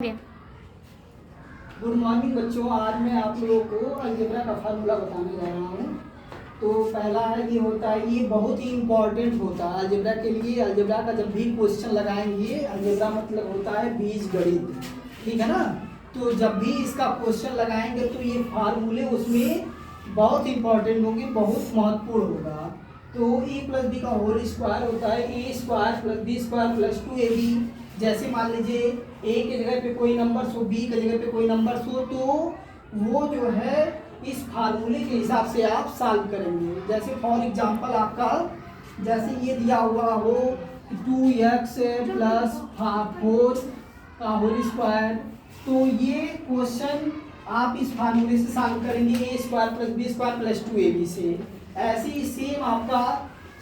Good morning बच्चों। आज मैं आप लोगों को अलजेब्रा का फार्मूला बताने जा रहा हूँ। तो पहला है ये होता है, ये बहुत ही इम्पोर्टेंट होता है अलजेब्रा के लिए। अलजेब्रा का जब भी क्वेश्चन लगाएंगे, अलजेब्रा मतलब होता है बीजगणित, ठीक है ना। तो जब भी इसका क्वेश्चन लगाएंगे तो ये फार्मूले उसमें बहुत इंपॉर्टेंट होंगे, बहुत महत्वपूर्ण होगा। तो ए प्लस बी का होल स्क्वायर होता है A square plus B square plus 2ab। जैसे मान लीजिए ए के जगह पे कोई नंबर हो, बी के जगह पे कोई नंबर हो, तो वो जो है इस फार्मूले के हिसाब से आप सॉल्व करेंगे। जैसे फॉर एग्जांपल आपका जैसे ये दिया हुआ हो 2x प्लस 4 का होल स्क्वायर, तो ये क्वेश्चन आप इस फार्मूले से सॉल्व करेंगे A square plus B square plus 2ab से। ऐसे ही सेम आपका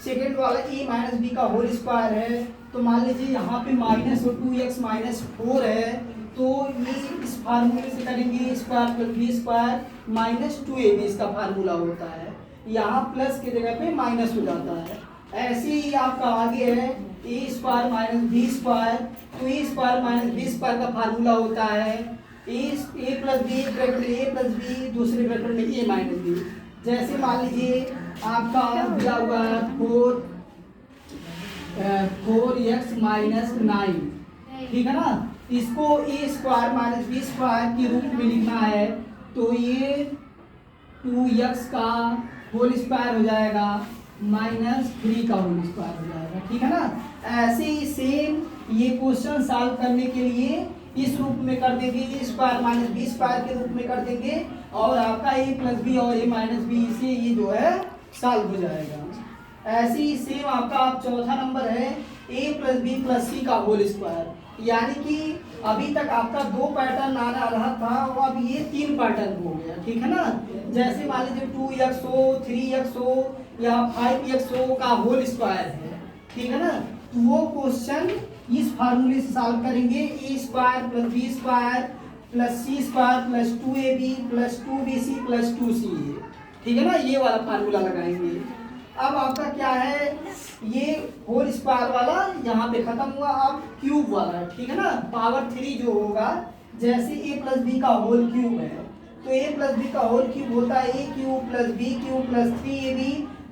सेकेंड वाला ए माइनस बी का होल स्क्वायर है, तो मान लीजिए यहाँ पे माइनस 2x माइनस 4 है, तो ये इस फार्मूले से करेंगे square plus B square minus 2ab इसका फार्मूला होता है। यहाँ प्लस के जगह पे माइनस हो जाता है। ऐसे ही आपका आगे है A square minus B square, तो ए स्क्वायर माइनस बी स्क्वायर का फार्मूला होता है ए प्लस बी ब्रैकेट में ए प्लस बी, दूसरे ब्रैकेट में ए माइनस बी। जैसे मान लीजिए आपका दिया हुआ है 4x माइनस 9, ठीक है ना। इसको ए स्क्वायर माइनस बी स्क्वायर के रूप में लिखना है, तो ये 2x का होल स्क्वायर हो जाएगा माइनस 3 का होल स्क्वायर हो जाएगा, ठीक है ना। ऐसे ही सेम ये क्वेश्चन सॉल्व करने के लिए इस रूप में कर देंगे, ए स्क्वायर माइनस बी स्क्वायर के रूप में कर देंगे, और आपका ए प्लस बी और ए माइनस बी से ये जो है सॉल्व हो जाएगा। ऐसे ही सेम आपका चौथा नंबर है ए प्लस बी प्लस सी का होल स्क्वायर, यानी कि अभी तक आपका 2 पैटर्न आ रहा था और अब ये 3 पैटर्न हो गया, ठीक है ना। जैसे मान लीजिए 2x हो, 3x हो या 5x हो का होल स्क्वायर है, ठीक है ना। तो वो क्वेश्चन इस फार्मूले से सॉल्व करेंगे A square plus B square plus C square plus 2ab plus 2bc plus 2ca, ठीक है ना। ये वाला फार्मूला लगाएंगे। अब आपका क्या है, ये होल स्क्वायर वाला यहाँ पे खत्म हुआ, अब क्यूब वाला, ठीक है ना। पावर 3 जो होगा, जैसे ए प्लस बी का होल क्यूब है, तो ए प्लस बी का होल क्यूब होता है A cube plus B cube plus 3ab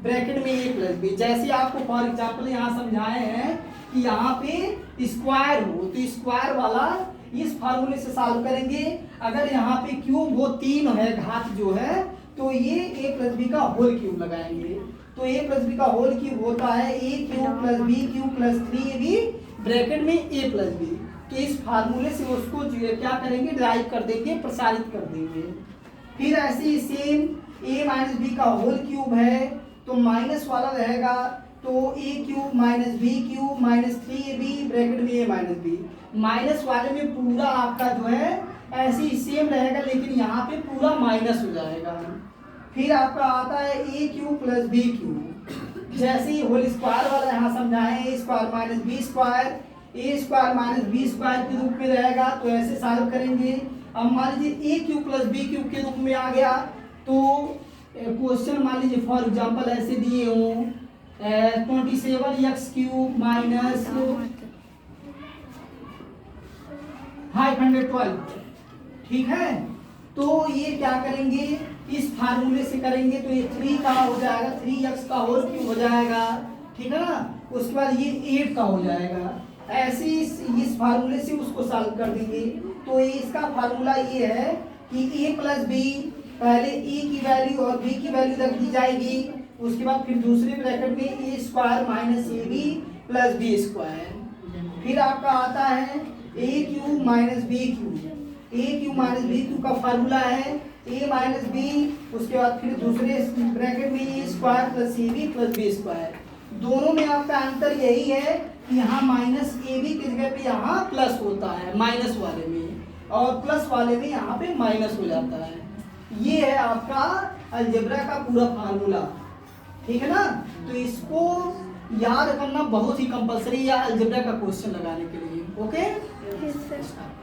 bracket में ए प्लस बी। जैसे आपको फॉर एग्जाम्पल यहाँ समझाए हैं कि यहाँ पे स्क्वायर हो, तो स्क्वायर वाला इस फार्मूले से सॉल्व करेंगे। अगर यहाँ पे क्यूब वो 3 है, घात जो है, तो ये ए प्लस बी का होल क्यूब लगाएंगे। तो ए प्लस बी का होल क्यूब होता है A cube plus B cube plus 3ab bracket में ए प्लस बी। तो इस फार्मूले से उसको क्या करेंगे, ड्राइव कर देंगे, प्रसारित कर देंगे। फिर ऐसे ही सेम ए माइनस बी का होल क्यूब है, तो माइनस वाला रहेगा, तो A cube minus B cube minus 3ab bracket में ए माइनस बी। माइनस वाले में पूरा आपका जो है ऐसे ही सेम रहेगा, लेकिन यहाँ पे पूरा माइनस हो जाएगा। फिर आपका आता है A cube plus B cube, जैसे ही होल स्क्वायर वाला यहाँ समझाएं ए स्क्वायर माइनस बी स्क्वायर, ए स्क्वायर माइनस बी स्क्वायर के रूप में रहेगा, तो ऐसे सॉल्व करेंगे। अब मान लीजिए ए क्यूब प्लस बी क्यूब के रूप में आ गया, तो क्वेश्चन मान लीजिए फॉर एग्जांपल ऐसे दिए हों 27x क्यूब माइनस 512, ठीक है। तो ये क्या करेंगे, इस फार्मूले से करेंगे, तो ये 3 का हो जाएगा, 3x का होल क्यूब हो जाएगा, ठीक है ना। उसके बाद ये 8 का हो जाएगा। ऐसे इस फार्मूले से उसको सॉल्व कर देंगे। तो इसका फार्मूला ये है कि a प्लस बी, पहले a की वैल्यू और b की वैल्यू रख दी जाएगी, उसके बाद फिर दूसरे ब्रैकेट में A square minus A B plus B square. फिर आपका आता है A cube minus B cube, A cube minus B cube का फार्मूला है ए माइनस बी, उसके बाद फिर दूसरे ब्रैकेट में A square plus A B plus B square. दोनों में आपका अंतर यही है कि यहाँ माइनस ए बी की जगह पे यहाँ प्लस होता है माइनस वाले में, और प्लस वाले में यहाँ पे माइनस हो जाता है। ये है आपका अलजेब्रा का पूरा फार्मूला, ठीक है ना। तो इसको याद करना बहुत ही कंपलसरी है अलजेब्रा का क्वेश्चन लगाने के लिए, ओके।